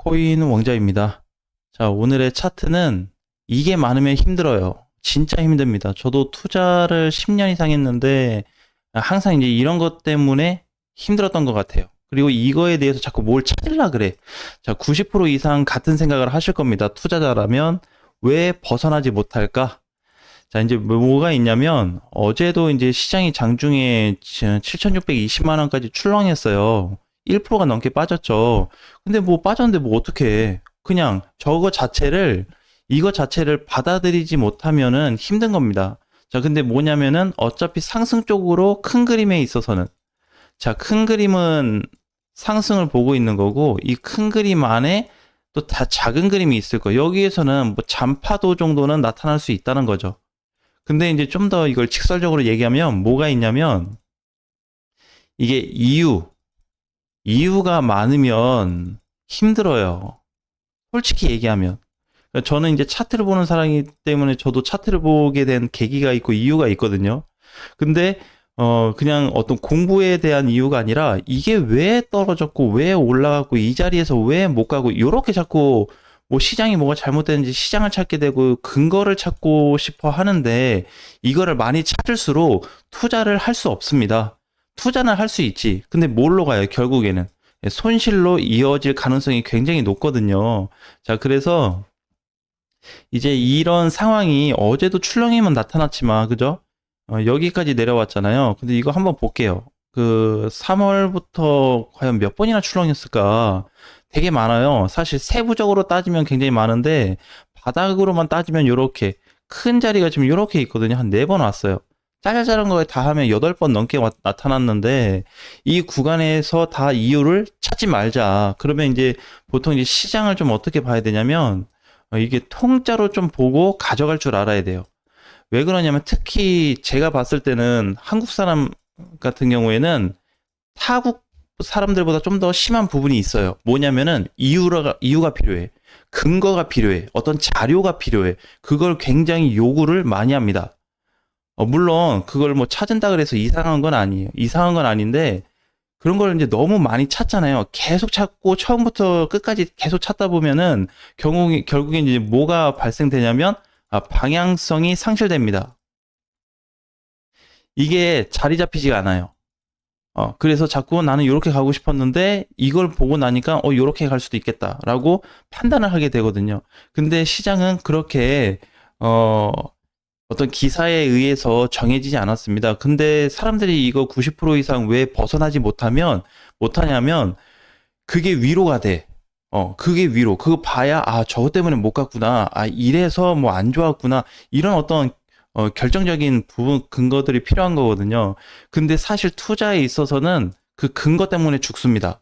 코인 왕자입니다. 자, 오늘의 차트는 이게 많으면 힘들어요. 진짜 힘듭니다. 저도 투자를 10년 이상 했는데 항상 이제 이런 것 때문에 힘들었던 것 같아요. 그리고 이거에 대해서 자꾸 뭘 찾으려 그래. 자, 90% 이상 같은 생각을 하실 겁니다. 투자자라면 왜 벗어나지 못할까? 자, 이제 뭐가 있냐면 어제도 이제 시장이 장중에 7,620만 원까지 출렁했어요. 1%가 넘게 빠졌죠. 근데 뭐 빠졌는데 뭐 어떻게 그냥 이거 자체를 받아들이지 못하면은 힘든 겁니다. 자, 근데 뭐냐면은 어차피 상승 쪽으로 큰 그림에 있어서는 자, 큰 그림은 상승을 보고 있는 거고 이 큰 그림 안에 또 다 작은 그림이 있을 거예요. 여기에서는 뭐 잔파도 정도는 나타날 수 있다는 거죠. 근데 이제 좀 더 이걸 직설적으로 얘기하면 뭐가 있냐면 이게 이유가 많으면 힘들어요. 솔직히 얘기하면. 그러니까 저는 이제 차트를 보는 사람이기 때문에 저도 차트를 보게 된 계기가 있고 이유가 있거든요. 근데 그냥 어떤 공부에 대한 이유가 아니라 이게 왜 떨어졌고 왜 올라갔고 이 자리에서 왜 못 가고 이렇게 자꾸 뭐 시장이 뭐가 잘못됐는지 시장을 찾게 되고 근거를 찾고 싶어 하는데 이거를 많이 찾을수록 투자를 할 수 없습니다. 투자는 할 수 있지. 근데 뭘로 가요? 결국에는 손실로 이어질 가능성이 굉장히 높거든요. 자, 그래서 이제 이런 상황이 어제도 출렁이면 나타났지만, 그죠? 여기까지 내려왔잖아요. 근데 이거 한번 볼게요. 그 3월부터 과연 몇 번이나 출렁였을까? 되게 많아요. 사실 세부적으로 따지면 굉장히 많은데 바닥으로만 따지면 요렇게 큰 자리가 지금 요렇게 있거든요. 한 4번 왔어요. 짜잘짜잘한 거에 다 하면 8번 넘게 나타났는데 이 구간에서 다 이유를 찾지 말자. 그러면 이제 보통 이제 시장을 좀 어떻게 봐야 되냐면 이게 통짜로 좀 보고 가져갈 줄 알아야 돼요. 왜 그러냐면 특히 제가 봤을 때는 한국 사람 같은 경우에는 타국 사람들보다 좀 더 심한 부분이 있어요. 뭐냐면은 이유가 필요해. 근거가 필요해. 어떤 자료가 필요해. 그걸 굉장히 요구를 많이 합니다. 물론 그걸 뭐 찾은다 그래서 이상한 건 아니에요. 이상한 건 아닌데 그런 걸 이제 너무 많이 찾잖아요. 계속 찾고 처음부터 끝까지 계속 찾다 보면은 결국에 이제 뭐가 발생되냐면 방향성이 상실됩니다. 이게 자리 잡히지가 않아요. 그래서 자꾸 나는 이렇게 가고 싶었는데 이걸 보고 나니까 이렇게 갈 수도 있겠다라고 판단을 하게 되거든요. 근데 시장은 그렇게 어떤 기사에 의해서 정해지지 않았습니다. 근데 사람들이 이거 90% 이상 왜 벗어나지 못하냐면 그게 위로가 돼. 그게 위로. 그거 봐야 저것 때문에 못 갔구나. 이래서 뭐 안 좋았구나. 이런 어떤 결정적인 부분 근거들이 필요한 거거든요. 근데 사실 투자에 있어서는 그 근거 때문에 죽습니다.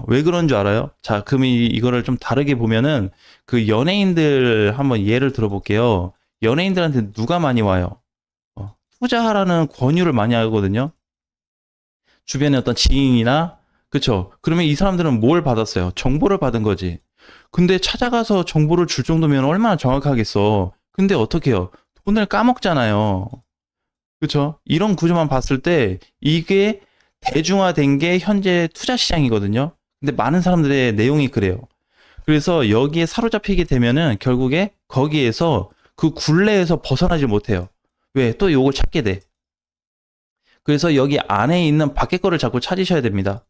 왜 그런 줄 알아요? 자, 그럼 이거를 좀 다르게 보면은 그 연예인들 한번 예를 들어볼게요. 연예인들한테 누가 많이 와요? 투자하라는 권유를 많이 하거든요. 주변에 어떤 지인이나, 그쵸? 그러면 이 사람들은 뭘 받았어요? 정보를 받은 거지. 근데 찾아가서 정보를 줄 정도면 얼마나 정확하겠어. 근데 어떻게 해요? 돈을 까먹잖아요. 그쵸? 이런 구조만 봤을 때 이게 대중화된 게 현재 투자 시장이거든요. 근데 많은 사람들의 내용이 그래요. 그래서 여기에 사로잡히게 되면은 결국에 거기에서 그 굴레에서 벗어나지 못해요. 왜? 또 요걸 찾게 돼. 그래서 여기 안에 있는 밖에 거를 자꾸 찾으셔야 됩니다.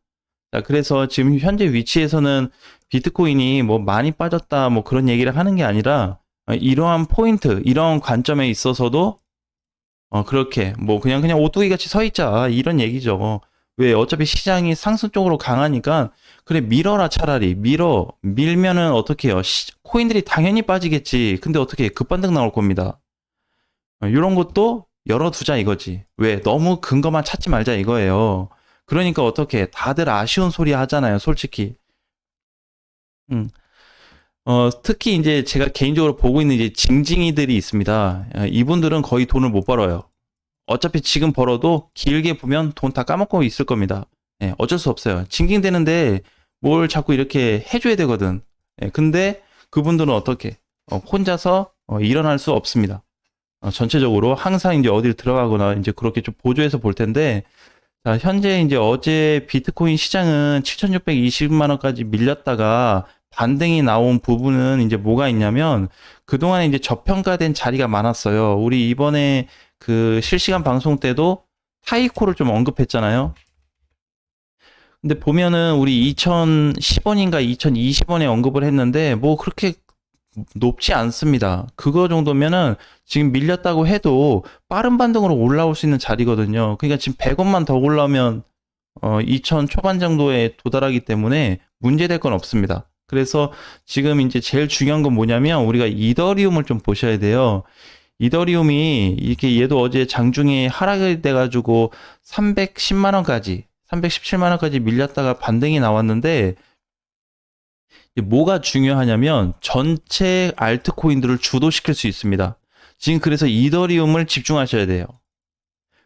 자, 그래서 지금 현재 위치에서는 비트코인이 뭐 많이 빠졌다 뭐 그런 얘기를 하는 게 아니라 이러한 포인트, 이러한 관점에 있어서도 그렇게 뭐 그냥 오뚜기 같이 서 있자 이런 얘기죠. 왜 어차피 시장이 상승 쪽으로 강하니까 그래 밀어라 차라리 밀면은 어떻게 해요? 코인들이 당연히 빠지겠지. 근데 어떻게 해? 급반등 나올 겁니다. 이런 것도 열어두자 이거지. 왜 너무 근거만 찾지 말자 이거예요. 그러니까 어떻게 다들 아쉬운 소리 하잖아요, 솔직히. 음. 특히 이제 제가 개인적으로 보고 있는 이제 징징이들이 있습니다. 이분들은 거의 돈을 못 벌어요. 어차피 지금 벌어도 길게 보면 돈 다 까먹고 있을 겁니다. 예, 어쩔 수 없어요. 징징대는데 뭘 자꾸 이렇게 해줘야 되거든. 예, 근데 그분들은 어떻게? 혼자서 일어날 수 없습니다. 전체적으로 항상 이제 어딜 들어가거나 이제 그렇게 좀 보조해서 볼 텐데, 자, 현재 이제 어제 비트코인 시장은 7,620만 원까지 밀렸다가 반등이 나온 부분은 이제 뭐가 있냐면 그동안에 이제 저평가된 자리가 많았어요. 우리 이번에 그 실시간 방송 때도 타이코를 좀 언급했잖아요. 근데 보면은 우리 2010원인가 2020원에 언급을 했는데 뭐 그렇게 높지 않습니다. 그거 정도면은 지금 밀렸다고 해도 빠른 반등으로 올라올 수 있는 자리거든요. 그러니까 지금 100원만 더 올라오면 2000 초반 정도에 도달하기 때문에 문제될 건 없습니다. 그래서 지금 이제 제일 중요한 건 뭐냐면 우리가 이더리움을 좀 보셔야 돼요. 이더리움이 이렇게 얘도 어제 장중에 하락이 돼가지고 310만 원까지 317만 원까지 밀렸다가 반등이 나왔는데 뭐가 중요하냐면 전체 알트코인들을 주도시킬 수 있습니다. 지금 그래서 이더리움을 집중하셔야 돼요.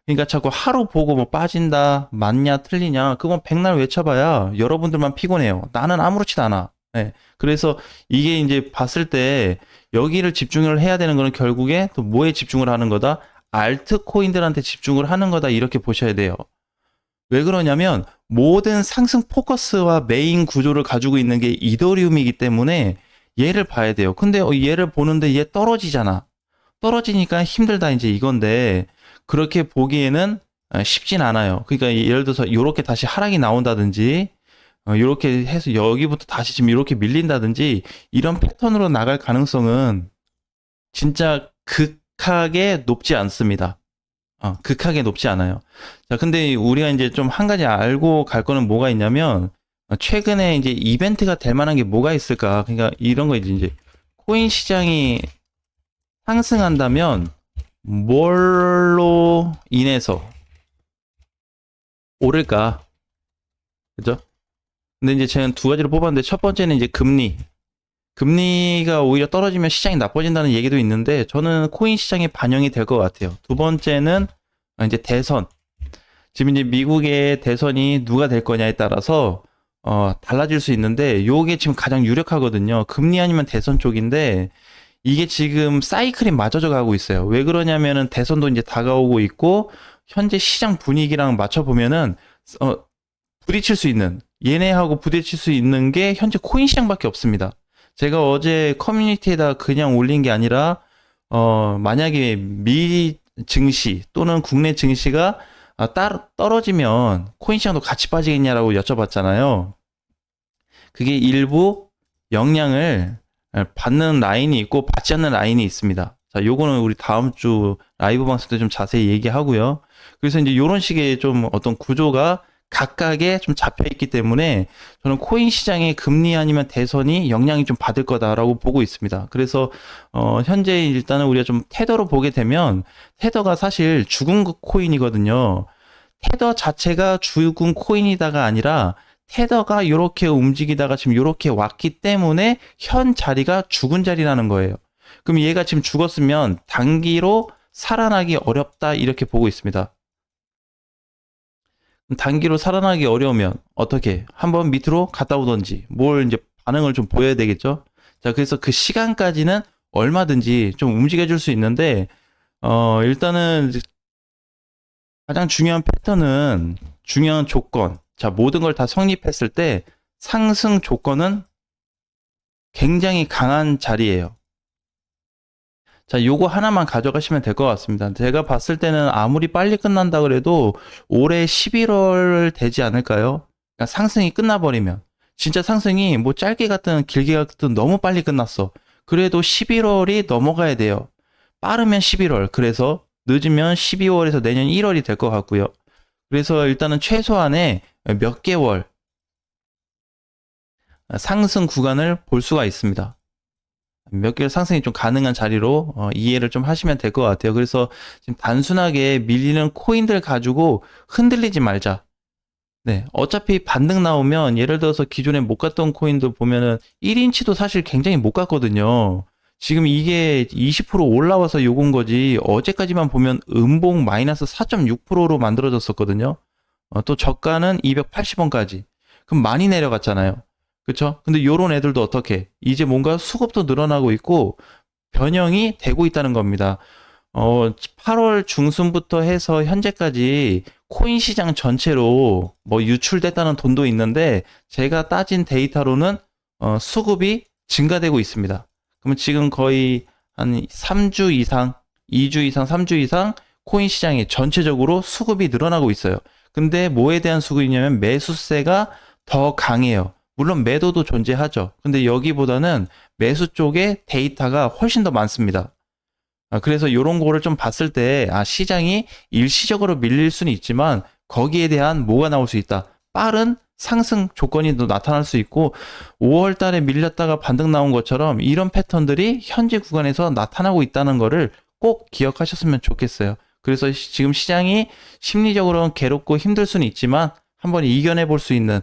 그러니까 자꾸 하루 보고 뭐 빠진다, 맞냐, 틀리냐, 그건 백날 외쳐봐야 여러분들만 피곤해요. 나는 아무렇지도 않아. 네. 그래서 이게 이제 봤을 때 여기를 집중을 해야 되는 거는 결국에 또 뭐에 집중을 하는 거다? 알트코인들한테 집중을 하는 거다. 이렇게 보셔야 돼요. 왜 그러냐면 모든 상승 포커스와 메인 구조를 가지고 있는 게 이더리움이기 때문에 얘를 봐야 돼요. 근데 얘를 보는데 얘 떨어지잖아. 떨어지니까 힘들다 이제 이건데 그렇게 보기에는 쉽진 않아요. 그러니까 예를 들어서 이렇게 다시 하락이 나온다든지 이렇게 해서 여기부터 다시 지금 이렇게 밀린다든지 이런 패턴으로 나갈 가능성은 진짜 극하게 높지 않습니다. 극하게 높지 않아요. 자, 근데 우리가 이제 좀 한 가지 알고 갈 거는 뭐가 있냐면 최근에 이제 이벤트가 될 만한 게 뭐가 있을까? 그러니까 이런 거 이제 코인 시장이 상승한다면 뭘로 인해서 오를까? 그죠? 근데 이제 제가 두 가지를 뽑았는데 첫 번째는 이제 금리. 금리가 오히려 떨어지면 시장이 나빠진다는 얘기도 있는데 저는 코인 시장에 반영이 될 것 같아요. 두 번째는 이제 대선. 지금 이제 미국의 대선이 누가 될 거냐에 따라서 달라질 수 있는데 요게 지금 가장 유력하거든요. 금리 아니면 대선 쪽인데 이게 지금 사이클이 맞춰져 가고 있어요. 왜 그러냐면은 대선도 이제 다가오고 있고 현재 시장 분위기랑 맞춰 보면은 부딪힐 수 있는 얘네하고 부딪힐 수 있는 게 현재 코인 시장밖에 없습니다. 제가 어제 커뮤니티에다 그냥 올린 게 아니라 만약에 미 증시 또는 국내 증시가 떨어지면 코인 시장도 같이 빠지겠냐라고 여쭤봤잖아요. 그게 일부 영향을 받는 라인이 있고 받지 않는 라인이 있습니다. 자, 요거는 우리 다음 주 라이브 방송 때 좀 자세히 얘기하고요. 그래서 이제 요런 식의 좀 어떤 구조가 각각에 좀 잡혀 있기 때문에 저는 코인 시장의 금리 아니면 대선이 영향이 좀 받을 거다라고 보고 있습니다. 그래서 현재 일단은 우리가 좀 테더로 보게 되면 테더가 사실 죽은 코인이거든요. 테더 자체가 죽은 코인이다가 아니라 테더가 이렇게 움직이다가 지금 이렇게 왔기 때문에 현 자리가 죽은 자리라는 거예요. 그럼 얘가 지금 죽었으면 단기로 살아나기 어렵다 이렇게 보고 있습니다. 단기로 살아나기 어려우면 어떻게 한번 밑으로 갔다 오던지 뭘 이제 반응을 좀 보여야 되겠죠. 자, 그래서 그 시간까지는 얼마든지 좀 움직여 줄 수 있는데 일단은 가장 중요한 패턴은 중요한 조건. 자, 모든 걸 다 성립했을 때 상승 조건은 굉장히 강한 자리예요. 자, 요거 하나만 가져가시면 될 것 같습니다. 제가 봤을 때는 아무리 빨리 끝난다 그래도 올해 11월 되지 않을까요? 그러니까 상승이 끝나버리면. 진짜 상승이 뭐 짧게 갔든 길게 갔든 너무 빨리 끝났어. 그래도 11월이 넘어가야 돼요. 빠르면 11월. 그래서 늦으면 12월에서 내년 1월이 될 것 같고요. 그래서 일단은 최소한의 몇 개월 상승 구간을 볼 수가 있습니다. 몇 개월 상승이 좀 가능한 자리로 이해를 좀 하시면 될 것 같아요. 그래서 지금 단순하게 밀리는 코인들 가지고 흔들리지 말자. 네, 어차피 반등 나오면 예를 들어서 기존에 못 갔던 코인들 보면은 1인치도 사실 굉장히 못 갔거든요. 지금 이게 20% 올라와서 요건 거지 어제까지만 보면 음봉 마이너스 4.6%로 만들어졌었거든요. 또 저가는 280원까지. 그럼 많이 내려갔잖아요. 그쵸? 근데 요런 애들도 어떻게? 이제 뭔가 수급도 늘어나고 있고 변형이 되고 있다는 겁니다. 8월 중순부터 해서 현재까지 코인 시장 전체로 뭐 유출됐다는 돈도 있는데 제가 따진 데이터로는 수급이 증가되고 있습니다. 그러면 지금 거의 한 3주 이상, 2주 이상, 3주 이상 코인 시장이 전체적으로 수급이 늘어나고 있어요. 근데 뭐에 대한 수급이냐면 매수세가 더 강해요. 물론 매도도 존재하죠. 근데 여기보다는 매수 쪽에 데이터가 훨씬 더 많습니다. 그래서 이런 거를 좀 봤을 때, 시장이 일시적으로 밀릴 수는 있지만, 거기에 대한 뭐가 나올 수 있다. 빠른 상승 조건이 또 나타날 수 있고, 5월 달에 밀렸다가 반등 나온 것처럼 이런 패턴들이 현재 구간에서 나타나고 있다는 거를 꼭 기억하셨으면 좋겠어요. 그래서 지금 시장이 심리적으로는 괴롭고 힘들 수는 있지만, 한번 이겨내 볼 수 있는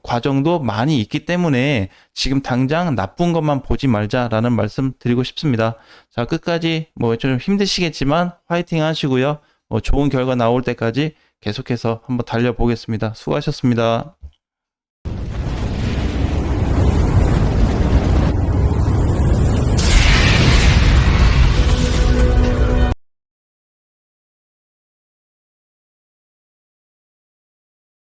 과정도 많이 있기 때문에 지금 당장 나쁜 것만 보지 말자라는 말씀 드리고 싶습니다. 자, 끝까지 뭐 좀 힘드시겠지만 화이팅 하시고요. 좋은 결과 나올 때까지 계속해서 한번 달려보겠습니다. 수고하셨습니다.